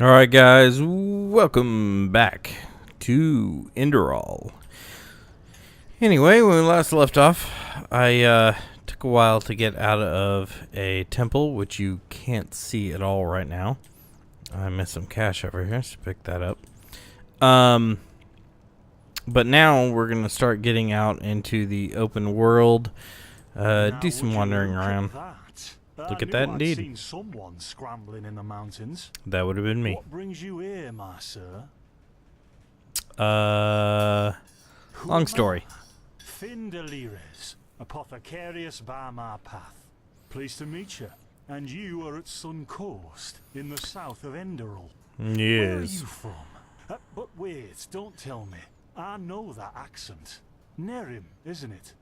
Alright guys, welcome back to Enderal. Anyway, when we last left off, I took a while to get out of a temple, which you can't see at all right now. I missed some cash over here, so pick that up. But now we're going to start getting out into the open world, do some wandering around. Look at that, indeed. Seen someone scrambling in the mountains. That would have been me. What brings you here, my sir? Long story. Findelires, apothecarius by my path. Pleased to meet you. And you are at Sun Coast, in the south of Enderal. Yes. Where are you from? But wait, don't tell me. I know that accent. Nerim, isn't it?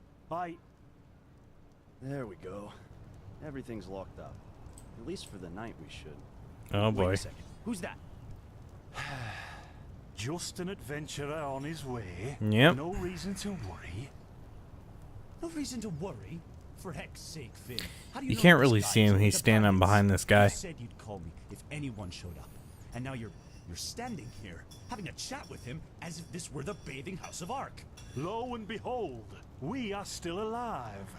There we go. Everything's locked up. At least for the night we should. Oh boy. Wait a second. Who's that? Just an adventurer on his way. Yep. No reason to worry. No reason to worry. For heck's sake, Finn. How do You know can't this really guy see him. is He's the standing Barons? behind this guy. You said you'd call me if anyone showed up. And now you're standing here, having a chat with him as if this were the bathing house of Ark. Lo and behold, we are still alive.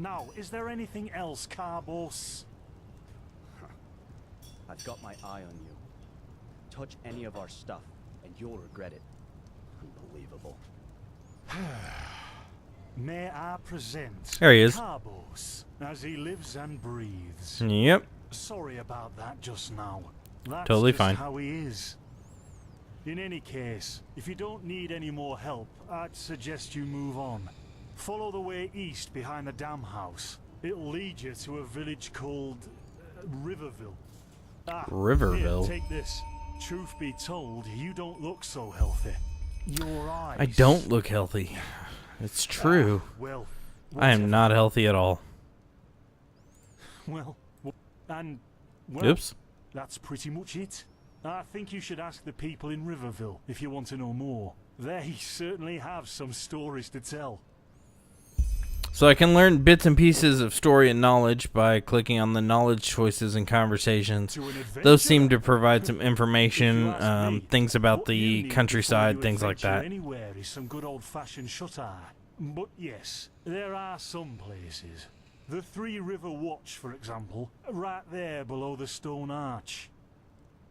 Now, is there anything else, Carbos? I've got my eye on you. Touch any of our stuff, and you'll regret it. Unbelievable. May I present There he is. Carbos, as he lives and breathes. Yep. Sorry about that just now. That's Totally just fine. how he is. In any case, if you don't need any more help, I'd suggest you move on. Follow the way east behind the dam house. It'll lead you to a village called Riverville. Riverville? Here, take this. Truth be told, you don't look so healthy. Your eyes. I don't look healthy. It's true. Well, I am not healthy at all. Well, Oops. that's pretty much it. I think you should ask the people in Riverville if you want to know more. They certainly have some stories to tell. So I can learn bits and pieces of story and knowledge by clicking on the knowledge choices and conversations. To an adventure, Those seem to provide some information, if you ask me, things about what you the need countryside, before you things like adventure that. Anywhere is some good old-fashioned shut-eye. But yes, there are some places. The Three River Watch, for example, right there below the stone arch.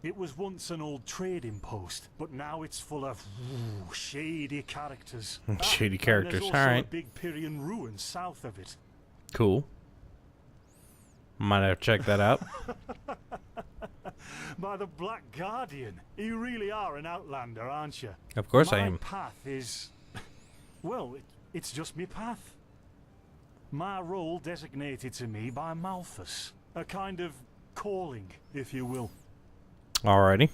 It was once an old trading post, but now it's full of shady characters. Shady And characters, there's also alright. a big Pyrian ruin south of it. Cool. Might have to check that out. By the Black Guardian, you really are an outlander, aren't you? Of course I My am. path is... well, it's just me path. My role designated to me by Malthus. A kind of calling, if you will. Alrighty.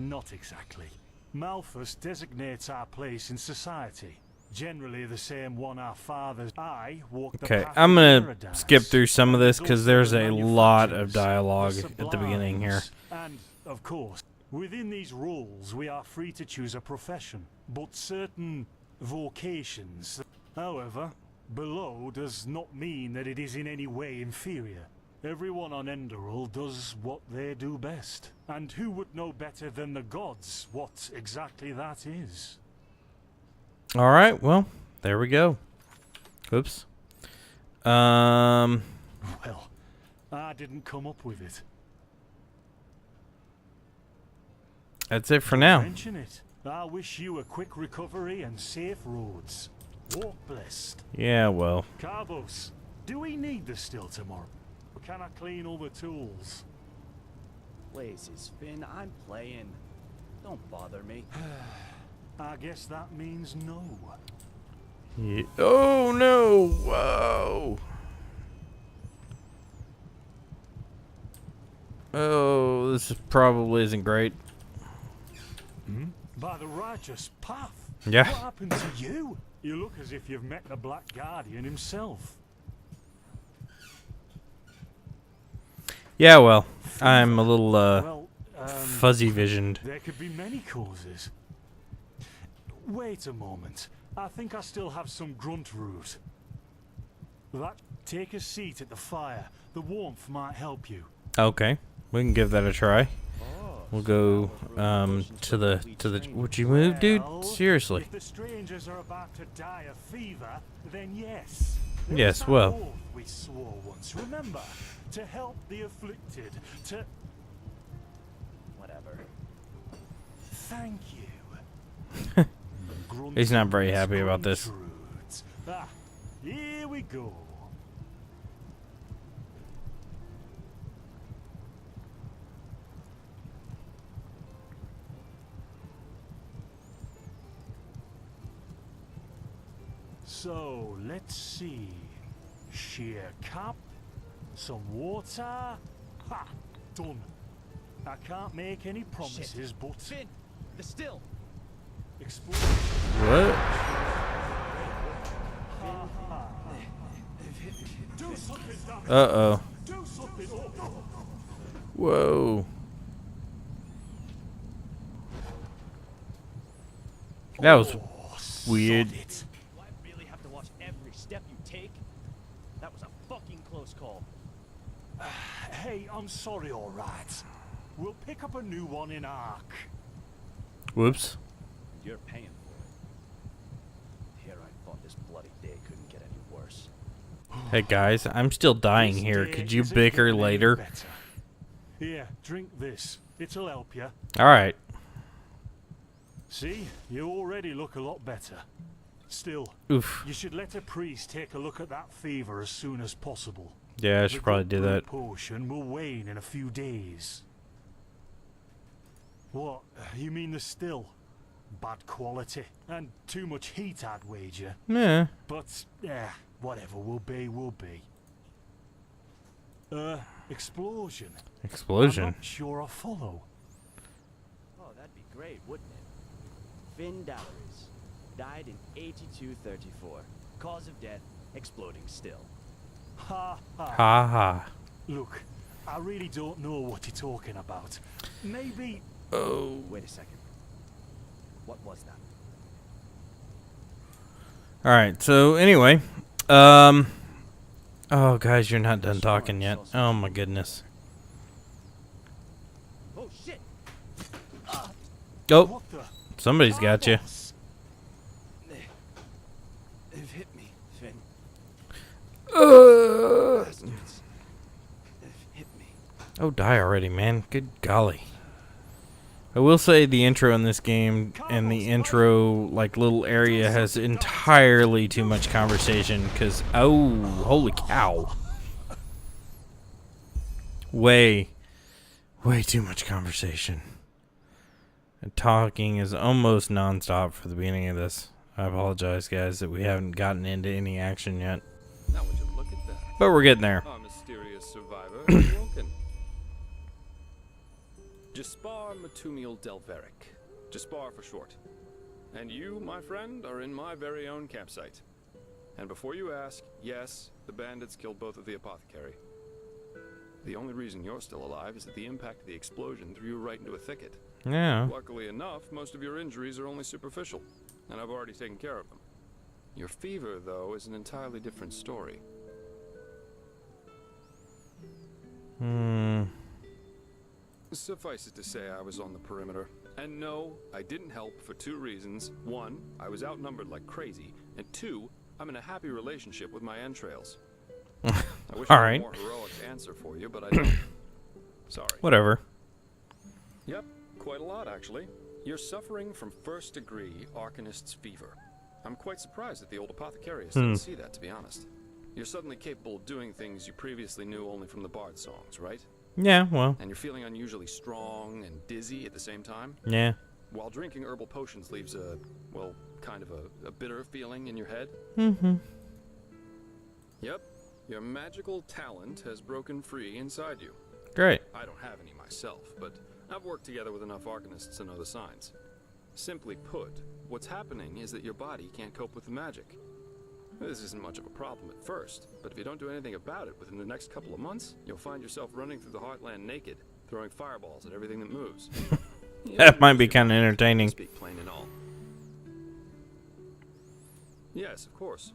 Not exactly. Malthus designates our place in society. Generally the same one our fathers. I walk the Okay, path I'm of gonna paradise. skip through some of this And because also there's the a lot of manufacturers, dialogue the at the beginning here. sublimes. And, of course, within these roles we are free to choose a profession, but certain vocations. However, below does not mean that it is in any way inferior. Everyone on Enderal does what they do best. And who would know better than the gods what exactly that is? Alright, well, there we go. Oops. Well, I didn't come up with it. That's it for now. Mention it. I wish you a quick recovery and safe roads. Walk blessed. Yeah, well. Carbos, do we need this still tomorrow? Or can I clean all the tools? Blazes, Finn, I'm playing. Don't bother me. I guess that means no. Yeah. Oh no! Whoa! Oh, this probably isn't great. By the righteous path. Yeah. What happened to you? You look as if you've met the Black Guardian himself. Yeah, well, I'm a little Well, fuzzy visioned. there could be many causes. Wait a moment. I think I still have some grunt root. Take a seat at the fire. The warmth might help you. Okay. We can give that a try. Oh, We'll go to the would you move, dude? Well, Seriously. If the strangers are about to die of fever, then yes. There Yes, was that well. oath we swore once, remember? To help the afflicted, to... Whatever. Thank you. He's not very happy about this. Gruntrudes. Ah, here we go. So, let's see. Sheer cap, some water. Ha! Done. I can't make any promises, but Finn, the still. explore. What? Do something, damn it. Uh-oh. Do something. Oh. Whoa. That was weird. Sod it. Do I really have to watch every step you take? That was a fucking close call. Hey, I'm sorry, all right. We'll pick up a new one in Ark. Whoops. You're paying for it. Here I thought this bloody day couldn't get any worse. Hey guys, I'm still dying This here. day Could you isn't bicker getting any later? better. Here, drink this. It'll help you. Alright. See, you already look a lot better. Still, Oof. you should let a priest take a look at that fever as soon as possible. Yeah, I should The probably good do brew that. Potion will wane in a few days. What? You mean the still? Bad quality and too much heat, I'd wager. Yeah. But whatever will be, will be. Explosion. I'm Explosion. not sure I follow. Oh, that'd be great, wouldn't it? Finn Dalaris died in 8234. Cause of death, exploding still. Ha ha. Ha ha. Look, I really don't know what you're talking about. Maybe. Oh. Wait a second. What was that? Alright, so anyway. Oh, guys, you're not done talking yet. Oh, my goodness. Oh shit! Oh, What the? somebody's got you. Carlos? They've hit me, Finn. Bastards. They've hit me. Oh, die already, man. Good golly. I will say the intro in this game and the intro, like, little area has entirely too much conversation, because, oh, holy cow. Way too much conversation. And talking is almost nonstop for the beginning of this. I apologize, guys, that we haven't gotten into any action yet. Now would you look at that? But we're getting there. Our mysterious survivor is Moregan. Jaspar Matumiel Delveric. Jaspar for short. And you, my friend, are in my very own campsite. And before you ask, yes, the bandits killed both of the apothecary. The only reason you're still alive is that the impact of the explosion threw you right into a thicket. Yeah. Luckily enough, most of your injuries are only superficial, and I've already taken care of them. Your fever, though, is an entirely different story. Suffice it to say, I was on the perimeter. And no, I didn't help for two reasons. One, I was outnumbered like crazy. And two, I'm in a happy relationship with my entrails. I wish I had a more heroic answer for you, but I don't. Sorry. Whatever. Yep, quite a lot, actually. You're suffering from first-degree Arcanist's fever. I'm quite surprised that the old apothecarius didn't see that, to be honest. You're suddenly capable of doing things you previously knew only from the bard songs, right? Yeah, well, And you're feeling unusually strong and dizzy at the same time? yeah. While drinking herbal potions leaves a, well, kind of a bitter feeling in your head? Mm-hmm. Yep, your magical talent has broken free inside you. Great. I don't have any myself, but I've worked together with enough Arcanists to know the signs. Simply put, what's happening is that your body can't cope with the magic. This isn't much of a problem at first, but if you don't do anything about it within the next couple of months, you'll find yourself running through the heartland naked, throwing fireballs at everything that moves. That might be kind of entertaining. Speak plain and all. Yes, of course.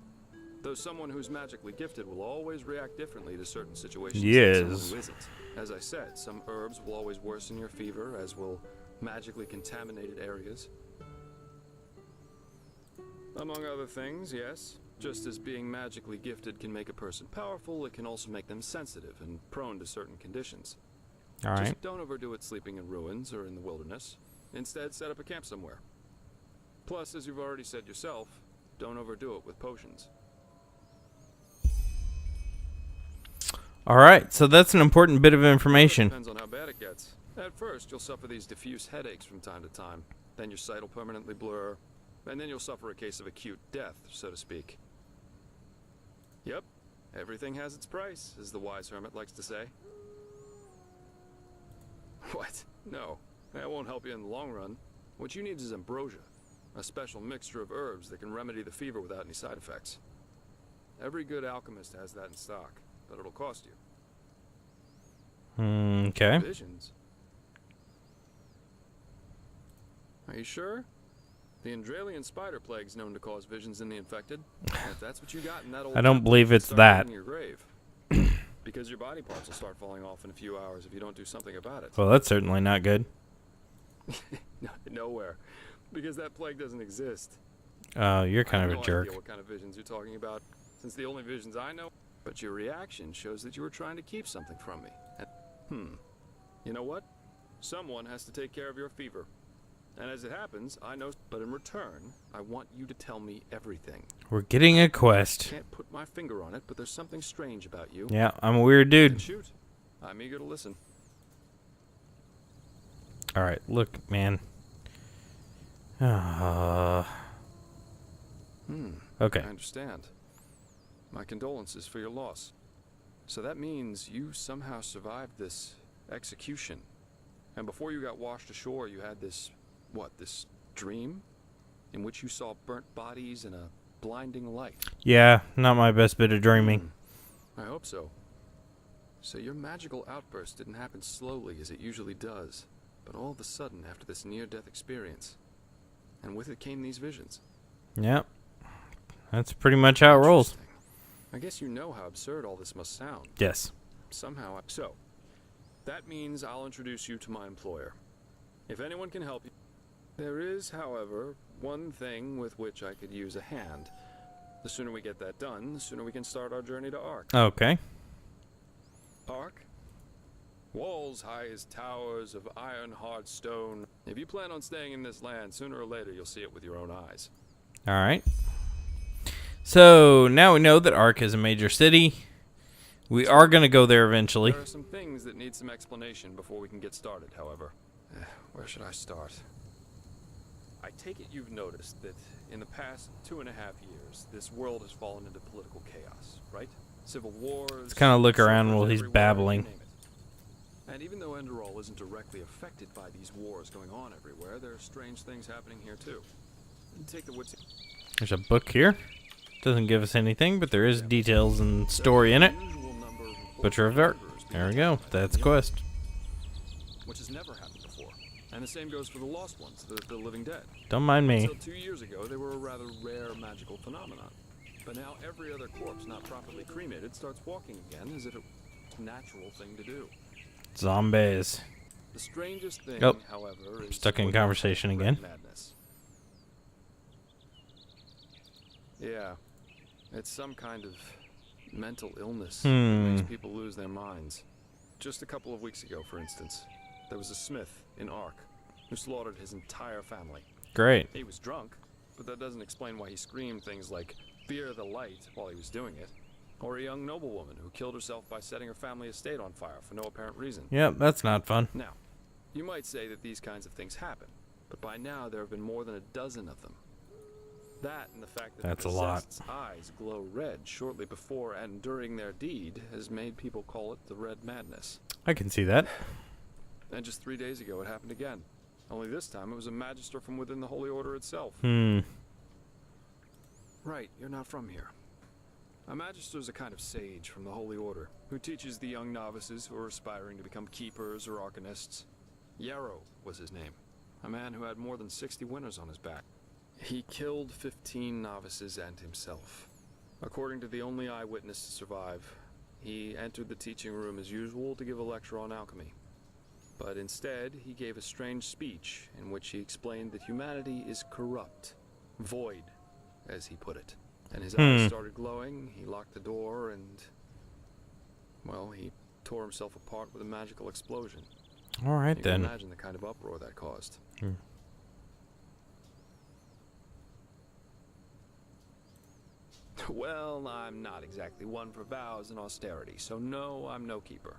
Though someone who's magically gifted will always react differently to certain situations Yes. than someone who isn't. As I said, some herbs will always worsen your fever, as will magically contaminated areas. Among other things, yes. Just as being magically gifted can make a person powerful, it can also make them sensitive and prone to certain conditions. All right. Just don't overdo it sleeping in ruins or in the wilderness. Instead, set up a camp somewhere. Plus, as you've already said yourself, don't overdo it with potions. All right. So that's an important bit of information. Depends on how bad it gets. At first, you'll suffer these diffuse headaches from time to time. Then your sight will permanently blur. And then you'll suffer a case of acute death, so to speak. Yep, everything has its price, as the wise hermit likes to say. What? No, that won't help you in the long run. What you need is ambrosia, a special mixture of herbs that can remedy the fever without any side effects. Every good alchemist has that in stock, but it'll cost you. Okay. Visions? Are you sure? The Enderalian spider plague's known to cause visions in the infected. If that's what you got in that old I don't temple, believe you it's start that. digging your grave. Because your body parts will start falling off in a few hours if you don't do something about it. Well, that's certainly not good. Nowhere. Because that plague doesn't exist. Oh, you're I kind have of a no jerk. idea what kind of visions you're talking about, since the only visions I know. But your reaction shows that you were trying to keep something from me. And, you know what? Someone has to take care of your fever. And as it happens, I know, but in return, I want you to tell me everything. We're getting a quest. Can't put my finger on it, but there's something strange about you. Yeah, I'm a weird Then dude. shoot. I'm eager to listen. All right, look, man. Okay. I understand. My condolences for your loss. So that means you somehow survived this execution. And before you got washed ashore, you had this dream? In which you saw burnt bodies and a blinding light. Yeah, not my best bit of dreaming. I hope so. So your magical outburst didn't happen slowly as it usually does, but all of a sudden after this near-death experience. And with it came these visions. Yep. That's pretty much how it rolls. Interesting. I guess you know how absurd all this must sound. Yes. Somehow. So, that means I'll introduce you to my employer. If anyone can help you. There is, however, one thing with which I could use a hand. The sooner we get that done, the sooner we can start our journey to Ark. Okay. Ark? Walls high as towers of iron-hard stone. If you plan on staying in this land, sooner or later you'll see it with your own eyes. All right. So now we know that Ark is a major city. We are going to go there eventually. There are some things that need some explanation before we can get started, however. Where should I start? I take it you've noticed that in the past 2.5 years, this world has fallen into political chaos, right? Civil wars... Let's kind of look around suffrage while he's everywhere, babbling. you name it. And even though Enderal isn't directly affected by these wars going on everywhere, there are strange things happening here too. Take the woods... There's a book here. Doesn't give us anything, but there is details and story in it. Butcher of Ark. There we go. That's quest. Which has never happened before. And the same goes for the lost ones, the living dead. Don't mind me. Until 2 years ago, they were a rather rare magical phenomenon. But now every other corpse not properly cremated starts walking again as if it was a natural thing to do. Zombies. The strangest thing, Oh, however, is stuck in what conversation red again. Madness. Yeah, it's some kind of mental illness that makes people lose their minds. Just a couple of weeks ago, for instance, there was a smith in Ark who slaughtered his entire family. Great. He was drunk, but that doesn't explain why he screamed things like, "Fear the light," while he was doing it. Or a young noblewoman who killed herself by setting her family estate on fire for no apparent reason. Yep, that's not fun. Now, you might say that these kinds of things happen, but by now there have been more than a dozen of them. That and the fact that That's the a lot. possessed's eyes glow red shortly before and during their deed has made people call it the Red Madness. I can see that. And just 3 days ago it happened again. Only this time it was a magister from within the Holy Order itself. Right, you're not from here. A magister is a kind of sage from the Holy Order who teaches the young novices who are aspiring to become keepers or arcanists. Yarrow was his name, a man who had more than 60 winners on his back. He killed 15 novices and himself. According to the only eyewitness to survive, he entered the teaching room as usual to give a lecture on alchemy. But instead, he gave a strange speech in which he explained that humanity is corrupt, void, as he put it. And his eyes started glowing, he locked the door, and, well, he tore himself apart with a magical explosion. All right, You then. can imagine the kind of uproar that caused. Well, I'm not exactly one for vows and austerity, so no, I'm no keeper.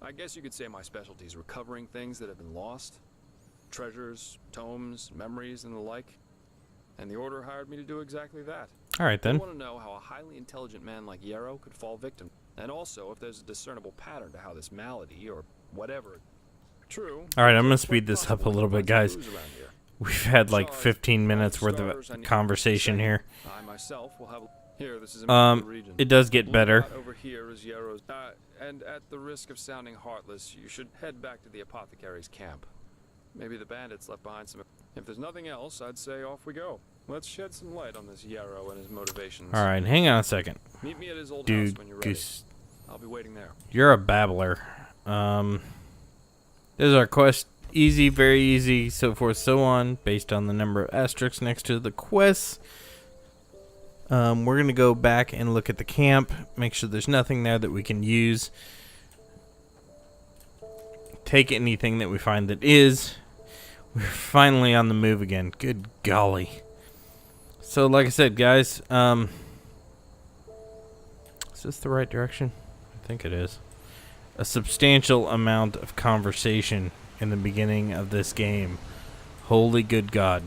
I guess you could say my specialty is recovering things that have been lost. Treasures, tomes, memories, and the like. And the Order hired me to do exactly that. All right, They then. want to know how a highly intelligent man like Yarrow could fall victim. And also if there's a discernible pattern to how this malady, or whatever. True. All right, I'm gonna it's speed quite this up a possible little to bit, find guys. clues around here. We've had like Besides, 15 minutes for worth starters, I of need conversation to say, here. I myself will have here. This is in the region. It does get Blue better. dot over here is Yarrow's. And at the risk of sounding heartless, you should head back to the apothecary's camp. Maybe the bandits left behind some. If there's nothing else, I'd say off we go. Let's shed some light on this Yarrow and his motivations. All right, hang on a second, Meet me at his old house dude. when you're ready. Goose, I'll be waiting there. you're a babbler. This is our quest. Easy, very easy, so forth, so on, based on the number of asterisks next to the quests. We're gonna go back and look at the camp, make sure there's nothing there that we can use. Take anything that we find that is. We're finally on the move again. Good golly. So, like I said, guys, is this the right direction? I think it is. A substantial amount of conversation in the beginning of this game. Holy good God.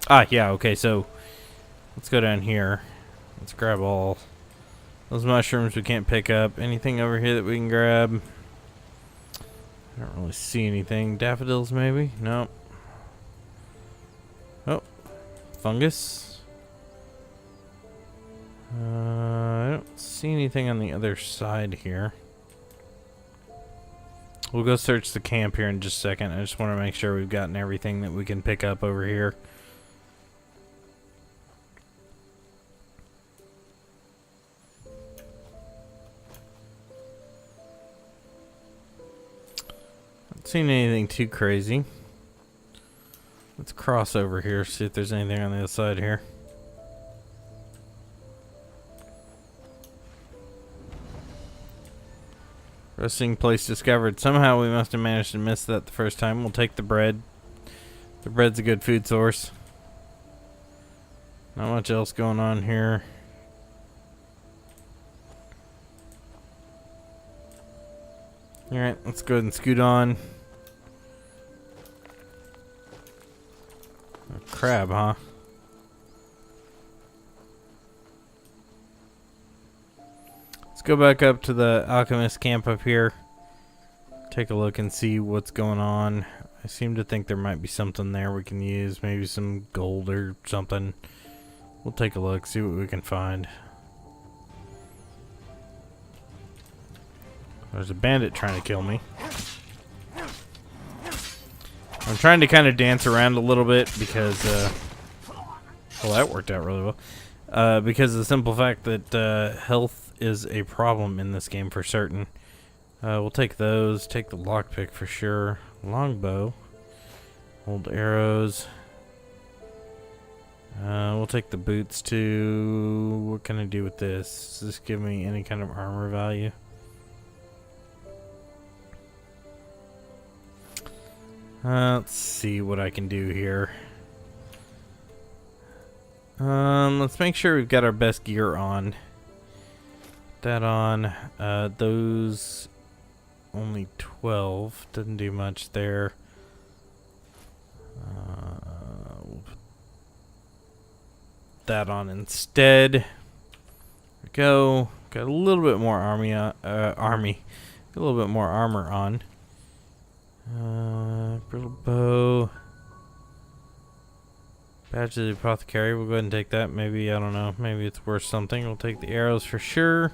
Ah, yeah, okay, so let's go down here. Let's grab all those mushrooms we can't pick up. Anything over here that we can grab? I don't really see anything. Daffodils, maybe? No. Oh. Fungus. I don't see anything on the other side here. We'll go search the camp here in just a second. I just want to make sure we've gotten everything that we can pick up over here. Not seeing anything too crazy. Let's cross over here, see if there's anything on the other side here. Resting place discovered. Somehow we must have managed to miss that the first time. We'll take the bread. The bread's a good food source. Not much else going on here. Alright, let's go ahead and scoot on. A crab, huh? Let's go back up to the alchemist camp up here. Take a look and see what's going on. I seem to think there might be something there we can use. Maybe some gold or something. We'll take a look, see what we can find. There's a bandit trying to kill me. I'm trying to kind of dance around a little bit because, well, that worked out really well. Because of the simple fact that health is a problem in this game for certain. We'll take those. Take the lockpick for sure. Longbow. Old arrows. We'll take the boots too. What can I do with this? Does this give me any kind of armor value? Let's see what I can do here. Let's make sure we've got our best gear on. Put that on. Those only 12. Doesn't do much there. We'll put that on instead. There we go. Got a little bit more a little bit more armor on. Brittle bow. Badge of the apothecary. We'll go ahead and take that. Maybe, I don't know. Maybe it's worth something. We'll take the arrows for sure.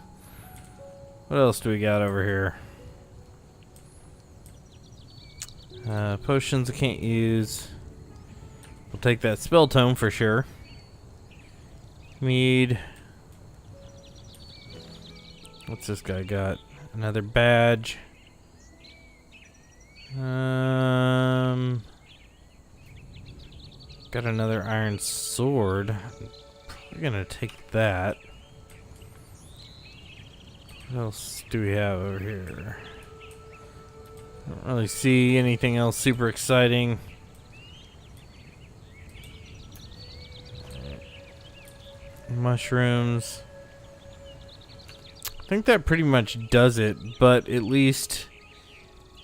What else do we got over here? Potions I can't use. We'll take that spell tome for sure. Mead. What's this guy got? Another badge. Got another iron sword. We're gonna take that. What else do we have over here? Don't really see anything else super exciting. Mushrooms. I think that pretty much does it, but at least,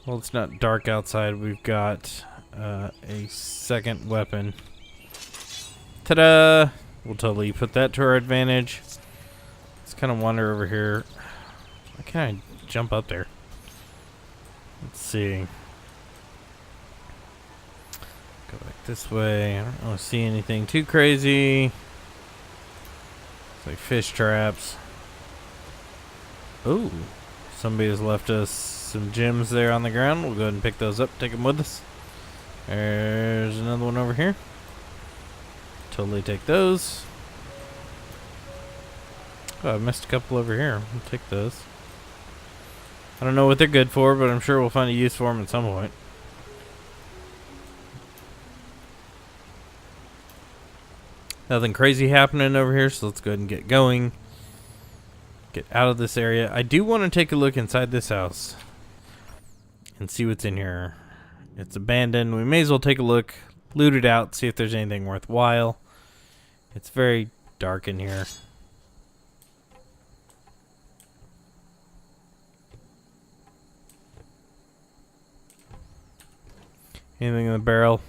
well, it's not dark outside. We've got a second weapon. Ta-da! We'll totally put that to our advantage. Let's kind of wander over here. Why can't I jump up there? Let's see. Go back this way. I don't really see anything too crazy. It's like fish traps. Oh, somebody has left us some gems there on the ground. We'll go ahead and pick those up, take them with us. There's another one over here. Totally take those. Oh, I missed a couple over here. We'll take those. I don't know what they're good for, but I'm sure we'll find a use for them at some point. Nothing crazy happening over here, so let's go ahead and get going. Get out of this area. I do want to take a look inside this house and see what's in here. It's abandoned. We may as well take a look, loot it out, see if there's anything worthwhile. It's very dark in here. Anything in the barrel?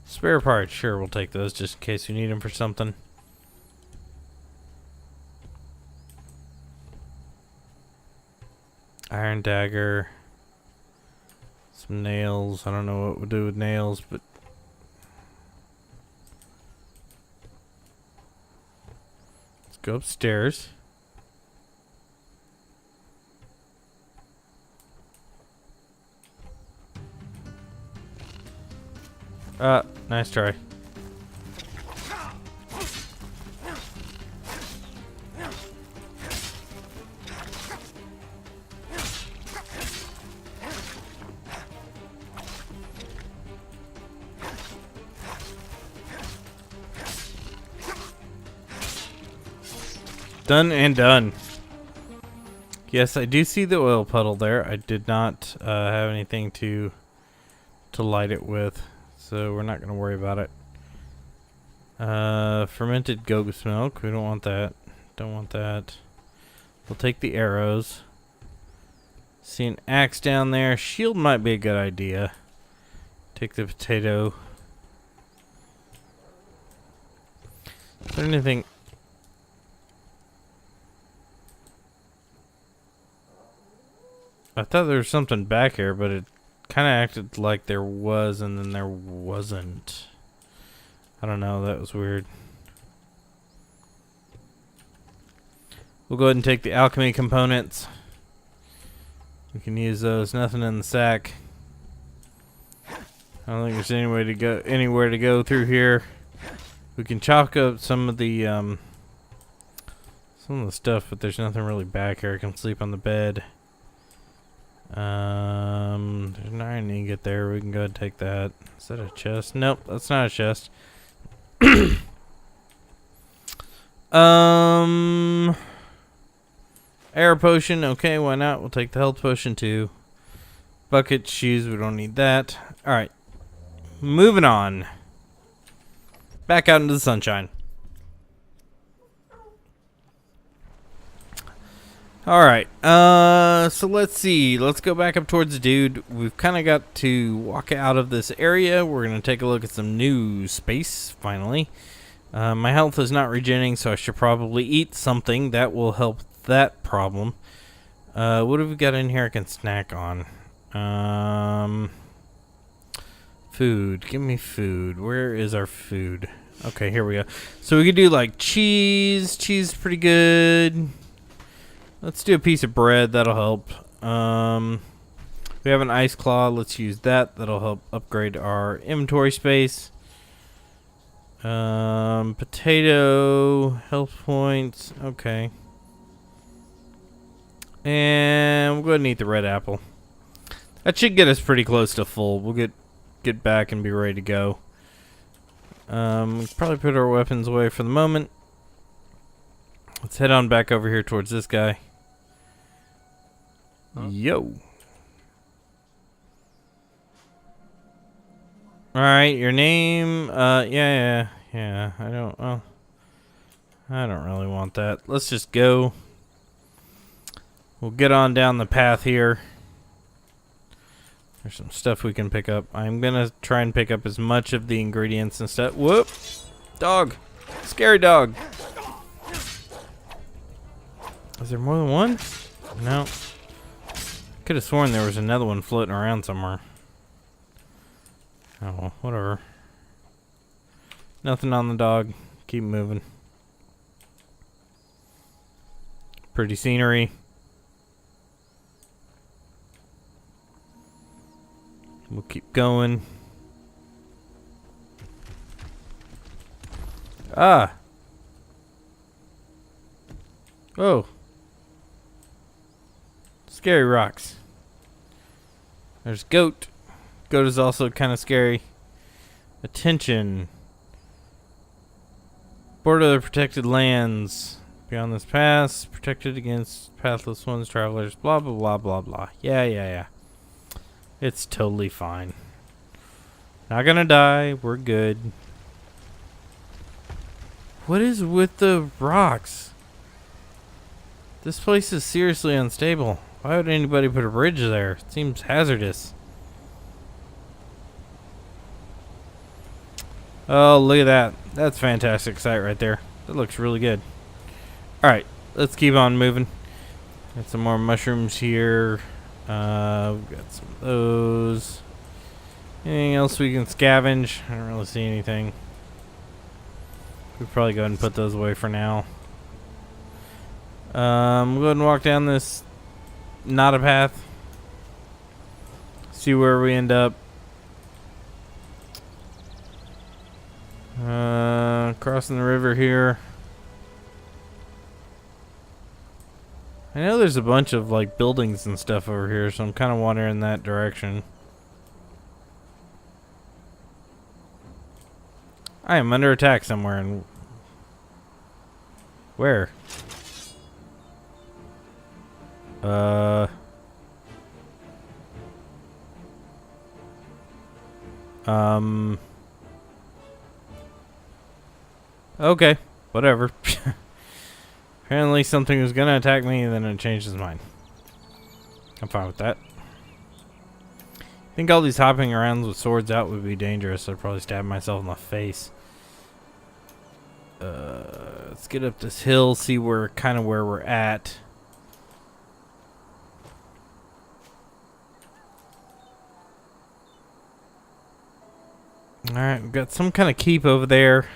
Spare parts. Sure, we'll take those just in case we need them for something. Iron dagger. Some nails. I don't know what we'll do with nails, but let's go upstairs. Nice try. Done and done. Yes, I do see the oil puddle there. I did not have anything to light it with, so we're not going to worry about it. Fermented goat's milk. We don't want that. Don't want that. We'll take the arrows. See an axe down there. Shield might be a good idea. Take the potato. Is there anything? I thought there was something back here, but it kind of acted like there was, and then there wasn't. I don't know. That was weird. We'll go ahead and take the alchemy components. We can use those. Nothing in the sack. I don't think there's anywhere to go through here. We can chalk up some of the stuff, but there's nothing really back here. I can sleep on the bed. There's an iron ingot there. We can go ahead and take that. Is that a chest? Nope, that's not a chest. Air potion. Okay, why not? We'll take the health potion too. Bucket, shoes. We don't need that. All right, moving on. Back out into the sunshine. Alright, so let's see. Let's go back up towards the dude. We've kind of got to walk out of this area. We're going to take a look at some new space, finally. My health is not regenerating, so I should probably eat something. That will help that problem. What have we got in here I can snack on? Food. Give me food. Where is our food? Okay, here we go. So we could do like cheese. Cheese is pretty good. Let's do a piece of bread. That'll help. We have an ice claw. Let's use that. That'll help upgrade our inventory space. Potato, health points. Okay. And we'll go ahead and eat the red apple. That should get us pretty close to full. We'll get back and be ready to go. Probably put our weapons away for the moment. Let's head on back over here towards this guy. Huh? Yo. Alright, your name, yeah. I don't really want that. Let's just go. We'll get on down the path here. There's some stuff we can pick up. I'm gonna try and pick up as much of the ingredients and stuff. Whoop! Dog! Scary dog! Is there more than one? No. Could have sworn there was another one floating around somewhere. Oh, well, whatever. Nothing on the dog. Keep moving. Pretty scenery. We'll keep going. Ah! Oh! Scary rocks. There's goat. Goat is also kind of scary. Attention. Border of the protected lands. Beyond this pass, protected against pathless ones, travelers, blah, blah, blah, blah, blah. Yeah. It's totally fine. Not gonna die. We're good. What is with the rocks? This place is seriously unstable. Why would anybody put a bridge there? It seems hazardous. Oh, look at that. That's a fantastic sight right there. That looks really good. Alright, let's keep on moving. Got some more mushrooms here. We've got some of those. Anything else we can scavenge? I don't really see anything. We'll probably go ahead and put those away for now. We'll go ahead and walk down this not a path. See where we end up. Crossing the river here. I know there's a bunch of like buildings and stuff over here, so I'm kind of wandering that direction. I am under attack somewhere, and where? Okay, whatever. Apparently something was gonna attack me and then it changed his mind. I'm fine with that. I think all these hopping around with swords out would be dangerous. I'd probably stab myself in the face. Let's get up this hill, see where we're at. Alright, we've got some kind of keep over there.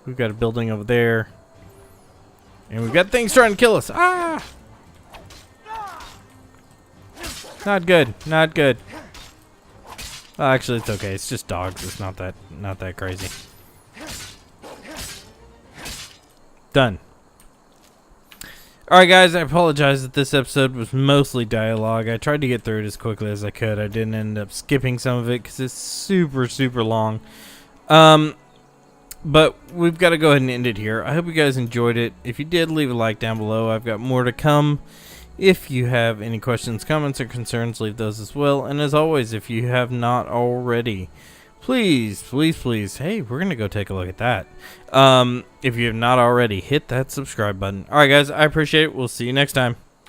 We've got a building over there. And we've got things trying to kill us. Ah! Not good. Not good. Oh, actually, it's okay. It's just dogs. It's not that crazy. Done. Alright, guys. I apologize that this episode was mostly dialogue. I tried to get through it as quickly as I could. I didn't end up skipping some of it because it's super, super long. But we've got to go ahead and end it here. I hope you guys enjoyed it. If you did, leave a like down below. I've got more to come. If you have any questions, comments, or concerns, leave those as well. And as always, if you have not already, please, hey, we're going to go take a look at that. If you have not already, hit that subscribe button. Alright, guys, I appreciate it. We'll see you next time.